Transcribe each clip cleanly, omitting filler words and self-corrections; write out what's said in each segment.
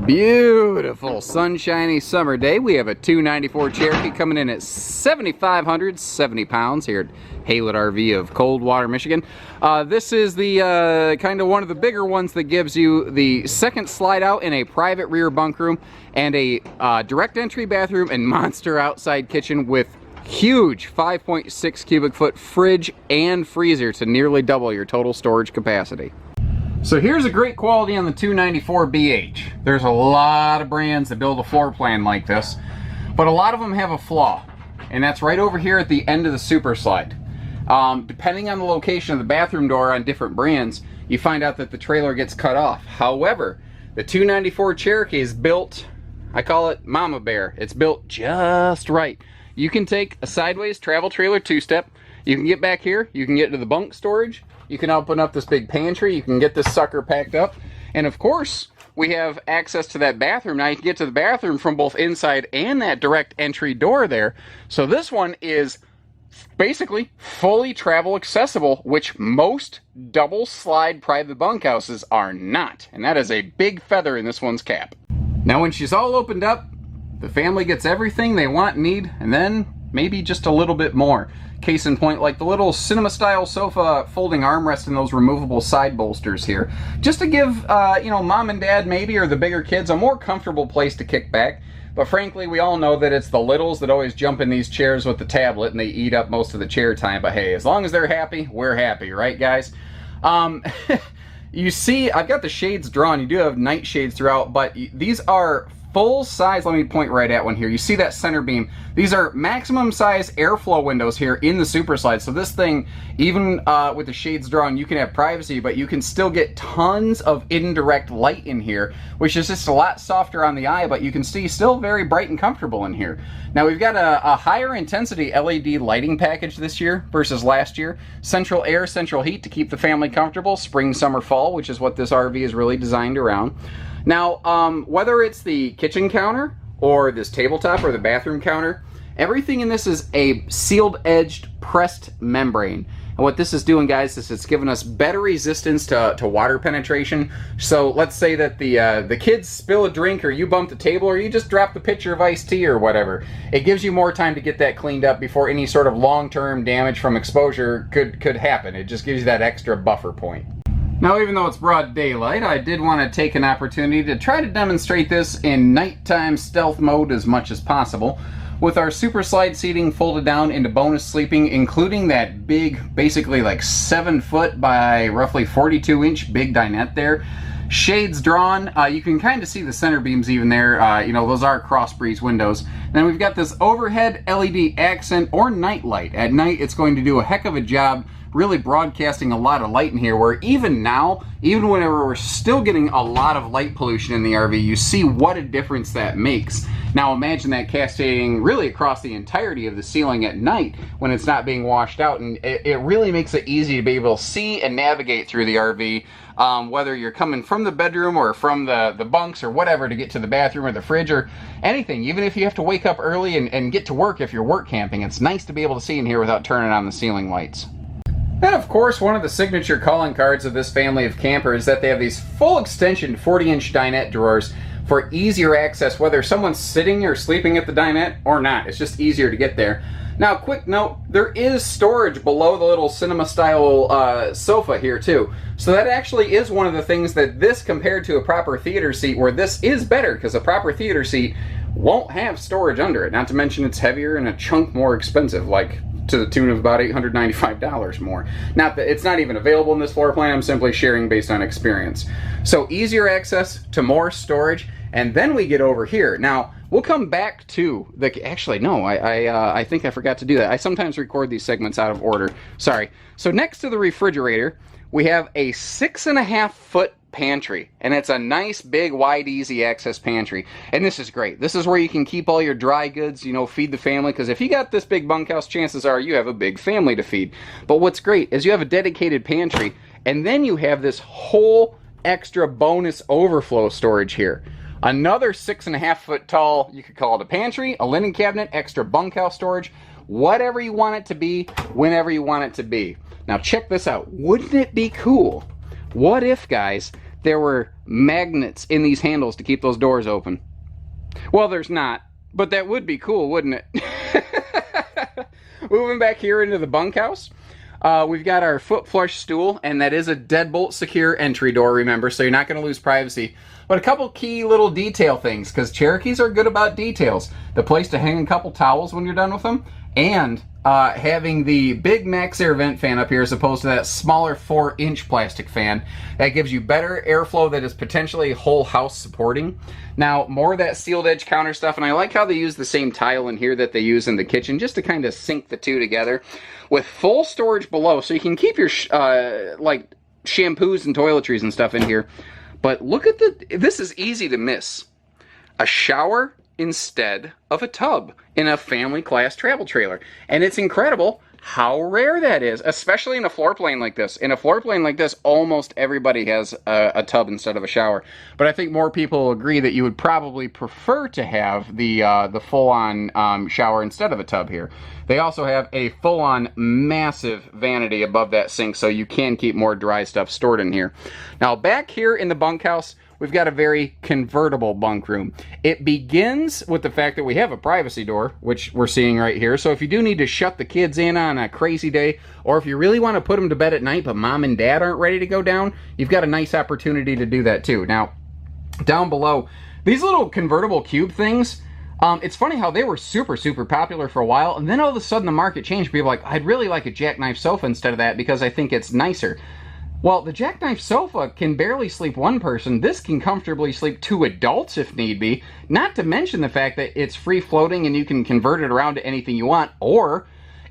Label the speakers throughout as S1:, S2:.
S1: Beautiful sunshiny summer day. We have a 294 Cherokee coming in at 7,570 pounds here at Haylett RV of Coldwater, Michigan. This is the kind of one of the bigger ones that gives you the second slide out in a private rear bunk room and a direct entry bathroom and monster outside kitchen with huge 5.6 cubic foot fridge and freezer to nearly double your total storage capacity. So here's a great quality on the 294 BH. There's a lot of brands that build a floor plan like this, but a lot of them have a flaw, and that's right over here at the end of the super slide. Depending on the location of the bathroom door on different brands, you find out that the trailer gets cut off. However, the 294 Cherokee is built, I call it Mama Bear. It's built just right. You can take a sideways travel trailer two-step, you can get back here, you can get to the bunk storage, you can open up this big pantry, you can get this sucker packed up, and of course, we have access to that bathroom. Now you can get to the bathroom from both inside and that direct entry door there. So this one is basically fully travel accessible, which most double slide private bunkhouses are not. And that is a big feather in this one's cap. Now when she's all opened up, the family gets everything they want and need, and then maybe just a little bit more. Case in point, like the little cinema style sofa folding armrest and those removable side bolsters here. Just to give, you know, mom and dad maybe, or the bigger kids, a more comfortable place to kick back. But frankly, we all know that it's the littles that always jump in these chairs with the tablet and they eat up most of the chair time. But hey, as long as they're happy, we're happy, right guys? You see, I've got the shades drawn. You do have night shades throughout, but these are full size. Let me point right at one here. You see that center beam? These are maximum size airflow windows here in the super slide. So this thing, even with the shades drawn, you can have privacy, but you can still get tons of indirect light in here, which is just a lot softer on the eye, but you can see still very bright and comfortable in here. Now we've got a higher intensity LED lighting package this year versus last year. Central air, central heat to keep the family comfortable, spring, summer, fall, which is what this RV is really designed around. Now, whether it's the kitchen counter or this tabletop or the bathroom counter, everything in this is a sealed edged pressed membrane. And what this is doing, guys, is it's giving us better resistance to water penetration. So let's say that the kids spill a drink, or you bump the table, or you just drop the pitcher of iced tea or whatever. It gives you more time to get that cleaned up before any sort of long-term damage from exposure could happen. It just gives you that extra buffer point. Now, even though it's broad daylight, I did want to take an opportunity to try to demonstrate this in nighttime stealth mode as much as possible, with our super slide seating folded down into bonus sleeping, including that big, basically like 7 foot by roughly 42 inch big dinette there. Shades drawn, you can kind of see the center beams even there, you know, those are cross breeze windows. Then we've got this overhead LED accent or night light. At night, it's going to do a heck of a job really broadcasting a lot of light in here, where even now, even whenever we're still getting a lot of light pollution in the RV, you see what a difference that makes. Now imagine that cascading really across the entirety of the ceiling at night when it's not being washed out, and it really makes it easy to be able to see and navigate through the RV, whether you're coming from the bedroom or from the bunks or whatever to get to the bathroom or the fridge or anything. Even if you have to wake up early and get to work if you're work camping, it's nice to be able to see in here without turning on the ceiling lights. And of course, one of the signature calling cards of this family of campers is that they have these full extension 40-inch dinette drawers for easier access, whether someone's sitting or sleeping at the dinette or not. It's just easier to get there. Now, quick note, there is storage below the little cinema-style sofa here too. So that actually is one of the things that this, compared to a proper theater seat, where this is better, because a proper theater seat won't have storage under it. Not to mention it's heavier and a chunk more expensive, like to the tune of about $895 more. Not that it's not even available in this floor plan, I'm simply sharing based on experience. So easier access to more storage, and then we get over here. Now, we'll come back to the, actually no, I think I forgot to do that. I sometimes record these segments out of order, sorry. So next to the refrigerator, we have a 6.5 foot pantry, and it's a nice big wide easy access pantry, and this is great. This is where you can keep all your dry goods, you know, feed the family, because if you got this big bunkhouse, chances are you have a big family to feed. But what's great is you have a dedicated pantry, and then you have this whole extra bonus overflow storage here. Another 6.5 foot tall, you could call it a pantry, a linen cabinet, extra bunkhouse storage, whatever you want it to be, whenever you want it to be. Now check this out. Wouldn't it be cool? What if, guys, there were magnets in these handles to keep those doors open. Well, there's not, but that would be cool, wouldn't it? Moving back here into the bunkhouse, we've got our foot flush stool, and that is a deadbolt secure entry door, remember, so you're not going to lose privacy. But a couple key little detail things, because Cherokees are good about details. The place to hang a couple towels when you're done with them, and having the big Max Air vent fan up here as opposed to that smaller 4-inch plastic fan. That gives you better airflow that is potentially whole house supporting. Now, more of that sealed edge counter stuff, and I like how they use the same tile in here that they use in the kitchen just to kind of sync the two together. With full storage below, so you can keep your like shampoos and toiletries and stuff in here. But look at this is easy to miss. A shower instead of a tub in a family class travel trailer. And it's incredible how rare that is, especially in a floor plane like this. In a floor plane like this, almost everybody has a tub instead of a shower. But I think more people will agree that you would probably prefer to have the full-on shower instead of a tub here. They also have a full-on massive vanity above that sink, so you can keep more dry stuff stored in here. Now, back here in the bunkhouse, we've got a very convertible bunk room. It begins with the fact that we have a privacy door, which we're seeing right here. So if you do need to shut the kids in on a crazy day, or if you really want to put them to bed at night, but mom and dad aren't ready to go down, you've got a nice opportunity to do that too. Now, down below, these little convertible cube things, it's funny how they were super popular for a while, and then all of a sudden the market changed. People were like, I'd really like a jackknife sofa instead of that because I think it's nicer. Well, the jackknife sofa can barely sleep one person. This can comfortably sleep 2 adults if need be. Not to mention the fact that it's free floating and you can convert it around to anything you want. Or,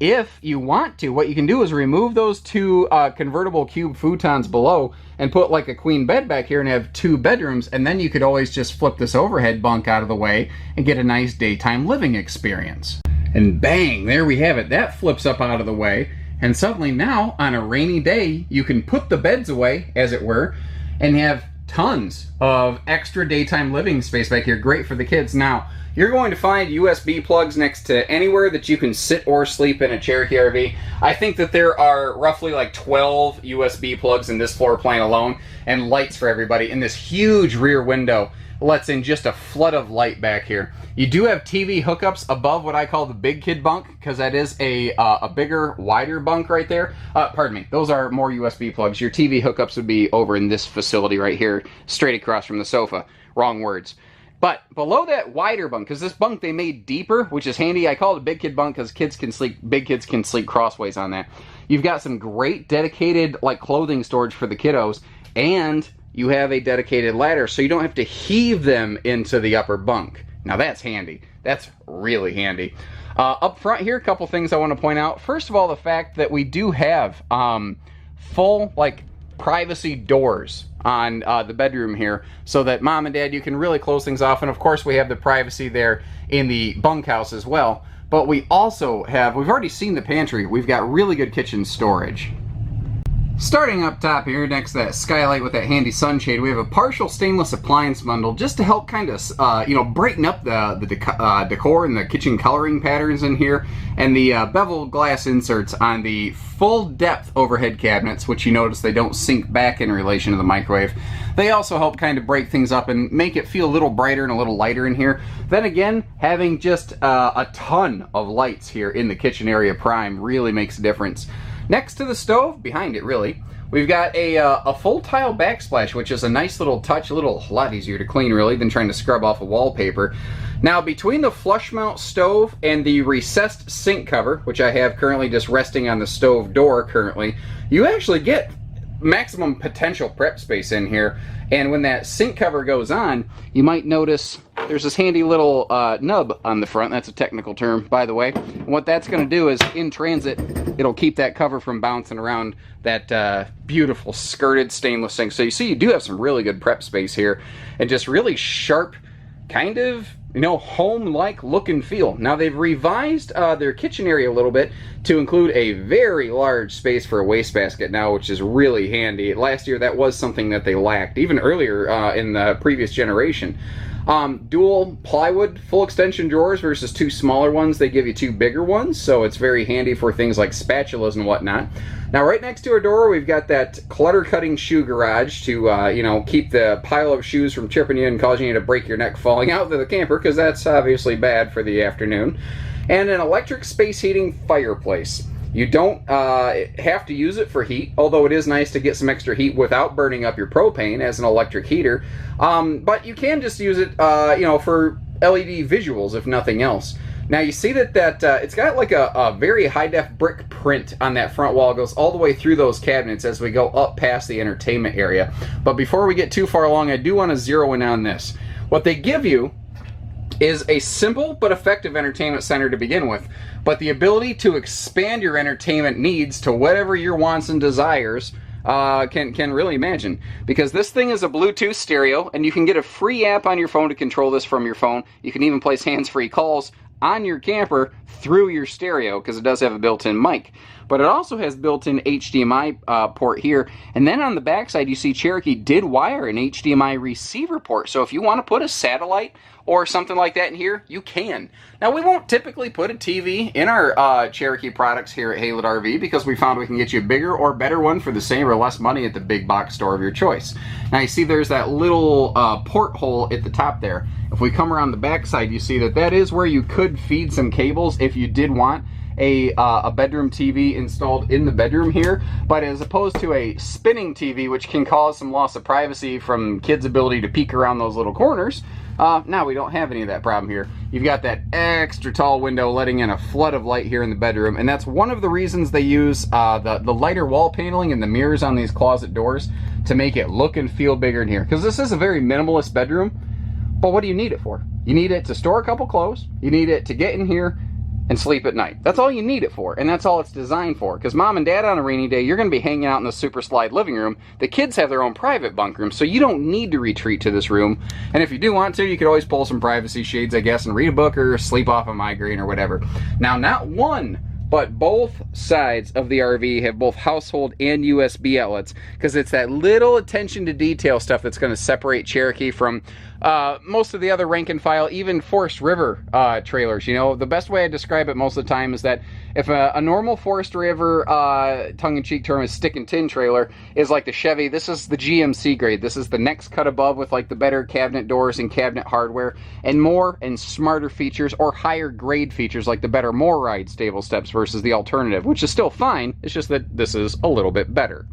S1: if you want to, what you can do is remove those 2 convertible cube futons below and put like a queen bed back here and have 2 bedrooms. And then you could always just flip this overhead bunk out of the way and get a nice daytime living experience. And bang, there we have it. That flips up out of the way. And suddenly now, on a rainy day, you can put the beds away, as it were, and have tons of extra daytime living space back here. Great for the kids. Now, you're going to find USB plugs next to anywhere that you can sit or sleep in a Cherokee RV. I think that there are roughly like 12 USB plugs in this floor plan alone, and lights for everybody. And this huge rear window lets in just a flood of light back here. You do have TV hookups above what I call the big kid bunk, because that is a bigger, wider bunk right there. Pardon me, those are more USB plugs. Your TV hookups would be over in this facility right here, straight across from the sofa. Wrong words. But below that wider bunk, because this bunk they made deeper, which is handy. I call it a big kid bunk because big kids can sleep crossways on that. You've got some great dedicated like clothing storage for the kiddos, and you have a dedicated ladder, so you don't have to heave them into the upper bunk. Now that's handy. That's really handy. Up front here, a couple things I want to point out. First of all, the fact that we do have full like privacy doors on the bedroom here, so that mom and dad, you can really close things off. And of course we have the privacy there in the bunkhouse as well. But we also have, we've already seen the pantry, we've got really good kitchen storage. Starting up top here next to that skylight with that handy sunshade, we have a partial stainless appliance bundle just to help kind of, brighten up the decor and the kitchen coloring patterns in here, and the beveled glass inserts on the full depth overhead cabinets, which you notice they don't sink back in relation to the microwave. They also help kind of break things up and make it feel a little brighter and a little lighter in here. Then again, having just a ton of lights here in the kitchen area prime really makes a difference. Next to the stove, behind it really, we've got a full tile backsplash, which is a nice little touch, a lot easier to clean really than trying to scrub off a wallpaper. Now, between the flush mount stove and the recessed sink cover, which I have currently just resting on the stove door currently, you actually get maximum potential prep space in here. And when that sink cover goes on, you might notice there's this handy little nub on the front. That's a technical term, by the way. And what that's going to do is, in transit, it'll keep that cover from bouncing around that beautiful skirted stainless sink. So you see, you do have some really good prep space here, and just really sharp, kind of you know, home-like look and feel. Now they've revised their kitchen area a little bit to include a very large space for a wastebasket now, which is really handy. Last year that was something that they lacked, even earlier in the previous generation. Dual plywood full extension drawers versus 2 smaller ones. They give you 2 bigger ones, so it's very handy for things like spatulas and whatnot. Now right next to our door we've got that clutter cutting shoe garage to you know, keep the pile of shoes from tripping you and causing you to break your neck falling out of the camper, because that's obviously bad for the afternoon. And an electric space heating fireplace. You don't have to use it for heat, although it is nice to get some extra heat without burning up your propane as an electric heater. But you can just use it, you know, for LED visuals, if nothing else. Now you see that it's got like a very high-def brick print on that front wall. It goes all the way through those cabinets as we go up past the entertainment area. But before we get too far along, I do want to zero in on this. What they give you is a simple but effective entertainment center to begin with, but the ability to expand your entertainment needs to whatever your wants and desires can really imagine. Because this thing is a Bluetooth stereo, and you can get a free app on your phone to control this from your phone. You can even place hands-free calls on your camper through your stereo, because it does have a built-in mic. But it also has built-in HDMI port here, and then on the backside you see Cherokee did wire an HDMI receiver port, so if you want to put a satellite or something like that in here, you can. Now we won't typically put a TV in our Cherokee products here at Haylett RV, because we found we can get you a bigger or better one for the same or less money at the big box store of your choice. Now you see there's that little port hole at the top there. If we come around the backside, you see that that is where you could feed some cables if you did want a bedroom TV installed in the bedroom here. But as opposed to a spinning TV, which can cause some loss of privacy from kids' ability to peek around those little corners, now we don't have any of that problem here. You've got that extra tall window letting in a flood of light here in the bedroom, and that's one of the reasons they use the lighter wall paneling and the mirrors on these closet doors to make it look and feel bigger in here. Because this is a very minimalist bedroom, but what do you need it for? You need it to store a couple clothes, you need it to get in here and sleep at night. That's all you need it for, and that's all it's designed for. Because mom and dad on a rainy day, you're going to be hanging out in the super slide living room. The kids have their own private bunk room, so you don't need to retreat to this room. And if you do want to, you could always pull some privacy shades, I guess, and read a book or sleep off a migraine or whatever. Now, not one, but both sides of the RV have both household and USB outlets, because it's that little attention to detail stuff that's going to separate Cherokee from most of the other rank and file, even Forest River trailers. You know, the best way I describe it most of the time is that if a normal Forest River, tongue-in-cheek term is stick and tin trailer, is like the Chevy, this is the GMC grade. This is the next cut above with like the better cabinet doors and cabinet hardware and more and smarter features, or higher grade features like the better more ride stable steps versus the alternative, which is still fine. It's just that this is a little bit better.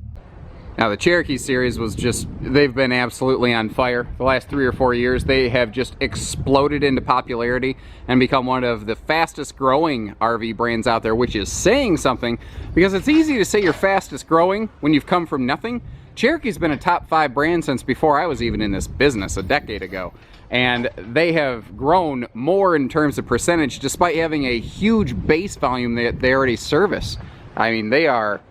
S1: Now the Cherokee series was just, they've been absolutely on fire. The last 3 or 4 years, they have just exploded into popularity and become one of the fastest growing RV brands out there, which is saying something, because it's easy to say you're fastest growing when you've come from nothing. Cherokee's been a top 5 brand since before I was even in this business a decade ago. And they have grown more in terms of percentage despite having a huge base volume that they already service. I mean, they are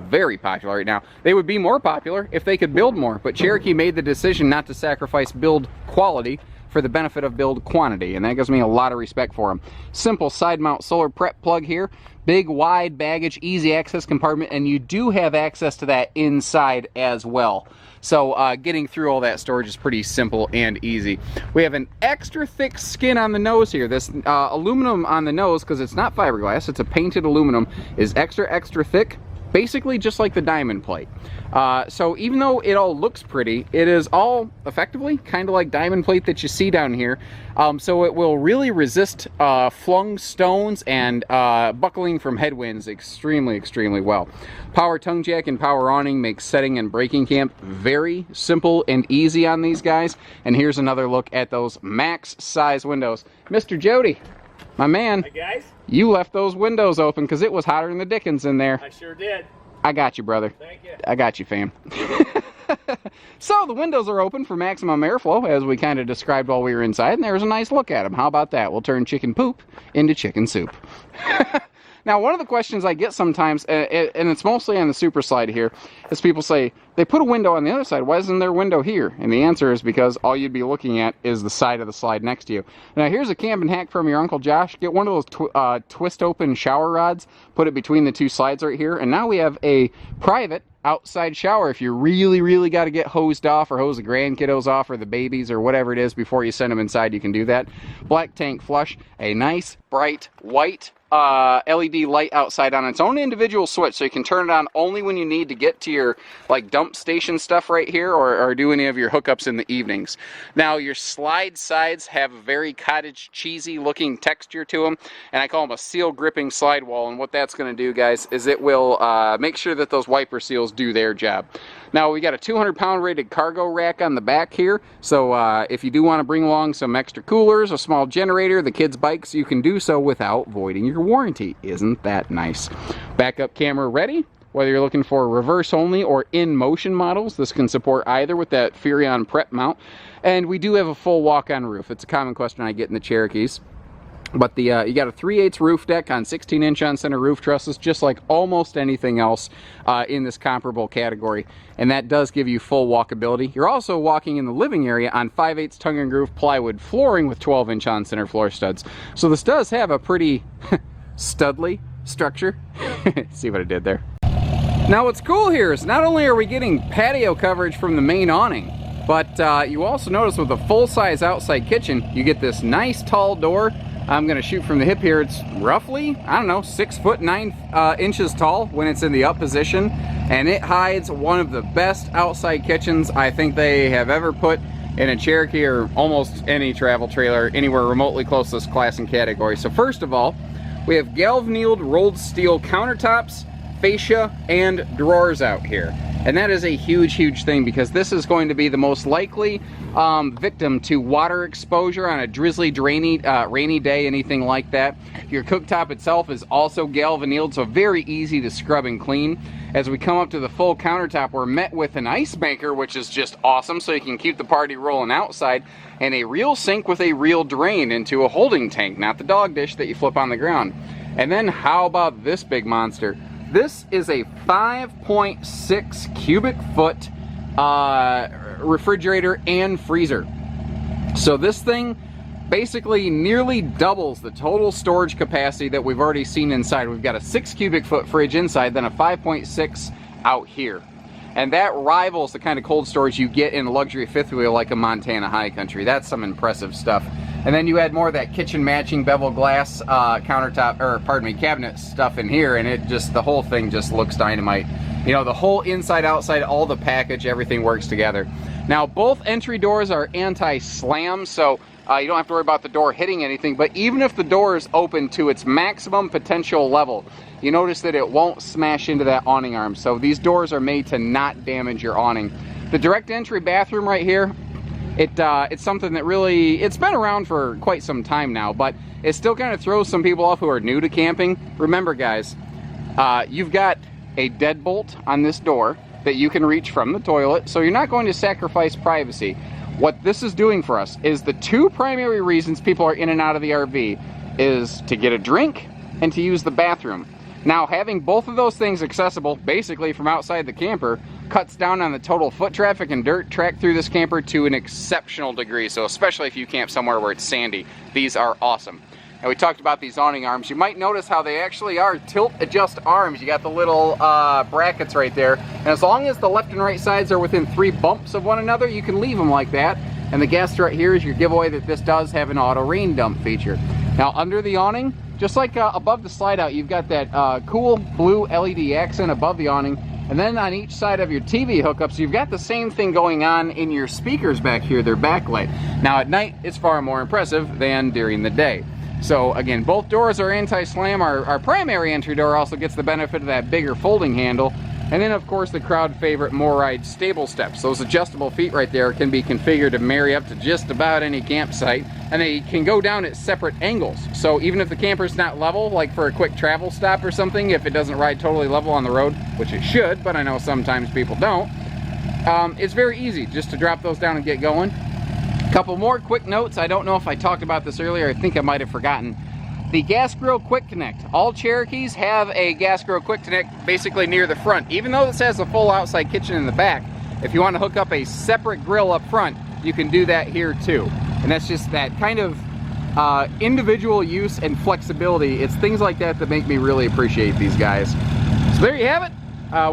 S1: very popular right now. They would be more popular if they could build more, but Cherokee made the decision not to sacrifice build quality for the benefit of build quantity, and that gives me a lot of respect for them. Simple side mount solar prep plug here, big wide baggage, easy access compartment, and you do have access to that inside as well. So getting through all that storage is pretty simple and easy. We have an extra thick skin on the nose here. This aluminum on the nose, because it's not fiberglass, it's a painted aluminum, is extra thick, basically just like the diamond plate. So even though it all looks pretty, it is all effectively kind of like diamond plate that you see down here. So it will really resist flung stones and buckling from headwinds extremely well. Power tongue jack and power awning makes setting and braking camp very simple and easy on these guys. And here's another look at those max size windows. Mr. Jody, my man,
S2: hey guys,
S1: you left those windows open because it was hotter than the dickens in there.
S2: I sure did.
S1: I got you, brother.
S2: Thank you.
S1: I got you, fam. So the windows are open for maximum airflow, as we kind of described while we were inside, and there's a nice look at them. How about that? We'll turn chicken poop into chicken soup. Now, one of the questions I get sometimes, and it's mostly on the super slide here, is people say, they put a window on the other side, why isn't there a window here? And the answer is because all you'd be looking at is the side of the slide next to you. Now, here's a camping hack from your Uncle Josh. Get one of those twist open shower rods, put it between the two slides right here, and now we have a private outside shower. If you really got to get hosed off or hose the grandkiddos off or the babies or whatever it is before you send them inside, you can do that. Black tank flush, a nice bright white LED light outside on its own individual switch, so you can turn it on only when you need to get to your like dump station stuff right here, or do any of your hookups in the evenings. Now, your slide sides have a very cottage cheesy looking texture to them, and I call them a seal gripping slide wall. And what that's going to do, guys, is it will make sure that those wiper seals do their job. Now, we got a 200-pound rated cargo rack on the back here, so if you do want to bring along some extra coolers, a small generator, the kids' bikes, you can do so without voiding your warranty. Isn't that nice? Backup camera ready. Whether you're looking for reverse only or in motion models, this can support either with that Furion prep mount. And we do have a full walk-on roof. It's a common question I get in the Cherokees. But you got a 3/8 roof deck on 16-inch on-center roof trusses, just like almost anything else in this comparable category. And that does give you full walkability. You're also walking in the living area on 5/8 tongue and groove plywood flooring with 12-inch on-center floor studs. So this does have a pretty studly structure. See what I did there? Now, what's cool here is not only are we getting patio coverage from the main awning, but you also notice with a full-size outside kitchen, you get this nice tall door. I'm going to shoot from the hip here. It's roughly, I don't know, 6 foot 9 inches tall when it's in the up position, and it hides one of the best outside kitchens I think they have ever put in a Cherokee or almost any travel trailer anywhere remotely close to this class and category. So first of all, we have galvanized rolled steel countertops, fascia, and drawers out here. And that is a huge thing, because this is going to be the most likely victim to water exposure on a drizzly, rainy day, anything like that. Your cooktop itself is also galvanized, so very easy to scrub and clean. As we come up to the full countertop, we're met with an ice maker, which is just awesome, so you can keep the party rolling outside, and a real sink with a real drain into a holding tank, not the dog dish that you flip on the ground. And then how about this big monster? This is a 5.6 cubic foot refrigerator and freezer. So this thing basically nearly doubles the total storage capacity that we've already seen inside. We've got a 6 cubic foot fridge inside, then a 5.6 out here. And that rivals the kind of cold storage you get in a luxury fifth wheel like a Montana High Country. That's some impressive stuff. And then you add more of that kitchen matching bevel glass countertop, or pardon me, cabinet stuff in here, and it just, the whole thing just looks dynamite. You know, the whole inside, outside, all the package, everything works together. Now, both entry doors are anti-slam, so you don't have to worry about the door hitting anything, but even if the door is open to its maximum potential level, you notice that it won't smash into that awning arm. So these doors are made to not damage your awning. The direct entry bathroom right here, it's something that really, it's been around for quite some time now, but it still kind of throws some people off who are new to camping. Remember, guys, you've got a deadbolt on this door that you can reach from the toilet, so you're not going to sacrifice privacy. What this is doing for us is the two primary reasons people are in and out of the RV is to get a drink and to use the bathroom. Now, having both of those things accessible basically from outside the camper cuts down on the total foot traffic and dirt track through this camper to an exceptional degree. So especially if you camp somewhere where it's sandy, these are awesome. And we talked about these awning arms. You might notice how they actually are tilt adjust arms. You got the little brackets right there. And as long as the left and right sides are within 3 bumps of one another, you can leave them like that. And the guest right here is your giveaway that this does have an auto rain dump feature. Now, under the awning, just like above the slide out, you've got that cool blue LED accent above the awning. And then on each side of your TV hookups, you've got the same thing going on in your speakers back here, their backlight. Now, at night, it's far more impressive than during the day. So again, both doors are anti-slam. Our primary entry door also gets the benefit of that bigger folding handle. And then, of course, the crowd favorite MORryde stable steps. Those adjustable feet right there can be configured to marry up to just about any campsite, and they can go down at separate angles. So even if the camper's not level, like for a quick travel stop or something, if it doesn't ride totally level on the road, which it should, but I know sometimes people don't, it's very easy just to drop those down and get going. Couple more quick notes. I don't know if I talked about this earlier. I think I might have forgotten. The gas grill quick connect. All Cherokees have a gas grill quick connect basically near the front. Even though this has a full outside kitchen in the back, if you want to hook up a separate grill up front, you can do that here too. And that's just that kind of individual use and flexibility. It's things like that that make me really appreciate these guys. So there you have it.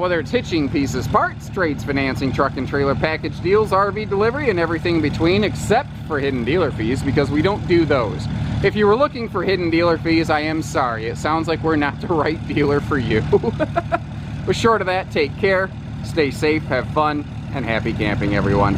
S1: Whether it's hitching pieces, parts, trades, financing, truck and trailer package deals, RV delivery, and everything in between, except for hidden dealer fees, because we don't do those. If you were looking for hidden dealer fees, I am sorry. It sounds like we're not the right dealer for you. But short of that, take care, stay safe, have fun, and happy camping, everyone.